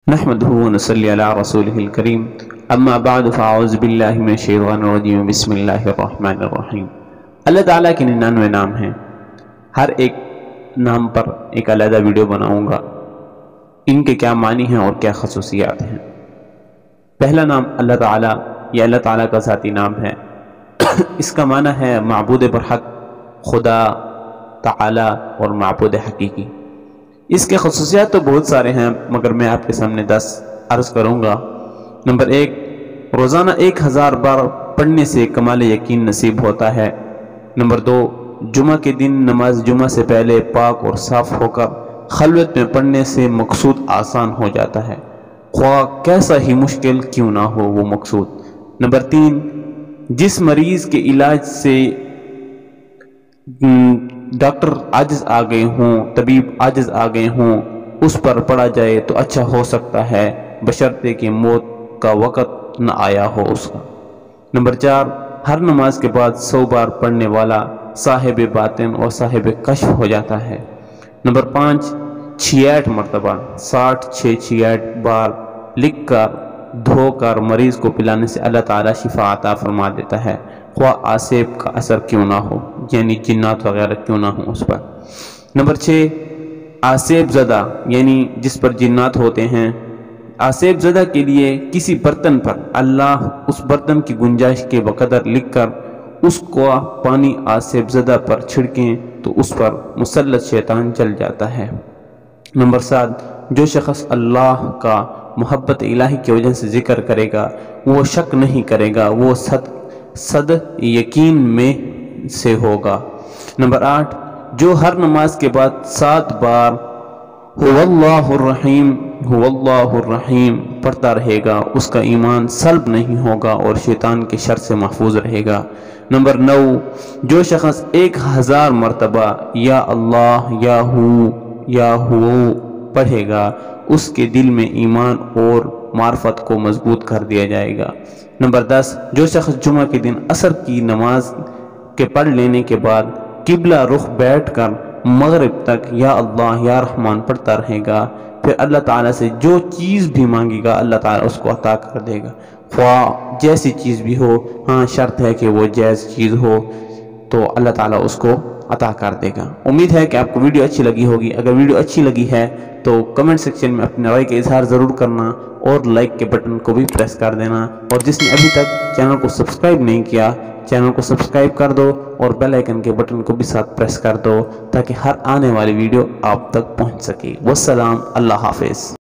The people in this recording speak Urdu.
نحمده ونصلي على رسوله الكريم اما بعد فاعوذ باللہ من الشیطان الرجیم بسم اللہ الرحمن الرحیم۔ اللہ تعالیٰ کے 99 نام ہیں، ہر ایک نام پر ایک علیحدہ ویڈیو بناؤں گا، ان کے کیا معنی ہیں اور کیا خصوصیات ہیں۔ پہلا نام اللہ تعالیٰ، یہ اللہ تعالیٰ کا ذاتی نام ہے۔ اس کا معنی ہے معبود برحق، خدا تعالیٰ اور معبود حقیقی۔ اس کے خصوصیات تو بہت سارے ہیں مگر میں آپ کے سامنے 10 عرض کروں گا۔ نمبر 1، روزانہ 1000 بار پڑھنے سے کمال یقین نصیب ہوتا ہے۔ نمبر 2، جمعہ کے دن نماز جمعہ سے پہلے پاک اور صاف ہو کر خلوت میں پڑھنے سے مقصود آسان ہو جاتا ہے، خواہ کیسا ہی مشکل کیوں نہ ہو وہ مقصود۔ نمبر 3، جس مریض کے علاج سے ڈاکٹر عاجز آ گئے ہوں، طبیب عاجز آ گئے ہوں، اس پر پڑھا جائے تو اچھا ہو سکتا ہے، بشرطے کہ موت کا وقت نہ آیا ہو اس کا۔ نمبر 4، ہر نماز کے بعد 100 بار پڑھنے والا صاحب باطن اور صاحب کشف ہو جاتا ہے۔ نمبر 5، 66 مرتبہ 66 بار لکھ کر دھو کر مریض کو پلانے سے اللہ تعالیٰ شفا عطا فرما دیتا ہے، خواہ آسیب کا اثر کیوں نہ ہو، یعنی جنات وغیرہ کیوں نہ ہوں اس پر۔ نمبر 6، آسیب زدہ یعنی جس پر جنات ہوتے ہیں، آسیب زدہ کے لیے کسی برتن پر اللہ اس برتن کی گنجائش کے بقدر لکھ کر اس کو پانی آسیب زدہ پر چھڑکیں تو اس پر مسلط شیطان چل جاتا ہے۔ نمبر 7، جو شخص اللہ کا محبت الہی کی وجہ سے ذکر کرے گا وہ شک نہیں کرے گا، وہ صد یقین میں سے ہوگا۔ نمبر 8، جو ہر نماز کے بعد 7 بار هو اللہ الرحیم پڑھتا رہے گا اس کا ایمان سلب نہیں ہوگا اور شیطان کے شر سے محفوظ رہے گا۔ نمبر 9، جو شخص 1000 مرتبہ یا اللہ یا ہو پڑھے گا اس کے دل میں ایمان اور معرفت کو مضبوط کر دیا جائے گا۔ نمبر 10، جو شخص جمعہ کے دن عصر کی نماز کے پڑھ لینے کے بعد قبلہ رخ بیٹھ کر مغرب تک یا اللہ یا رحمان پڑھتا رہے گا، پھر اللہ تعالیٰ سے جو چیز بھی مانگے گا اللہ تعالیٰ اس کو عطا کر دے گا، خواہ جیسی چیز بھی ہو، ہاں شرط ہے کہ وہ جائز چیز ہو تو اللہ تعالیٰ اس کو عطا کر دے گا۔ امید ہے کہ آپ کو ویڈیو اچھی لگی ہوگی۔ اگر ویڈیو اچھی لگی ہے تو کمنٹ سیکشن میں اپنے رائے کا اظہار ضرور کرنا اور لائک کے بٹن کو بھی پریس کر دینا، اور جس نے ابھی تک چینل کو سبسکرائب نہیں کیا چینل کو سبسکرائب کر دو اور بیل آئیکن کے بٹن کو بھی ساتھ پریس کر دو تاکہ ہر آنے والی ویڈیو آپ تک پہنچ سکے۔ والسلام، اللہ حافظ۔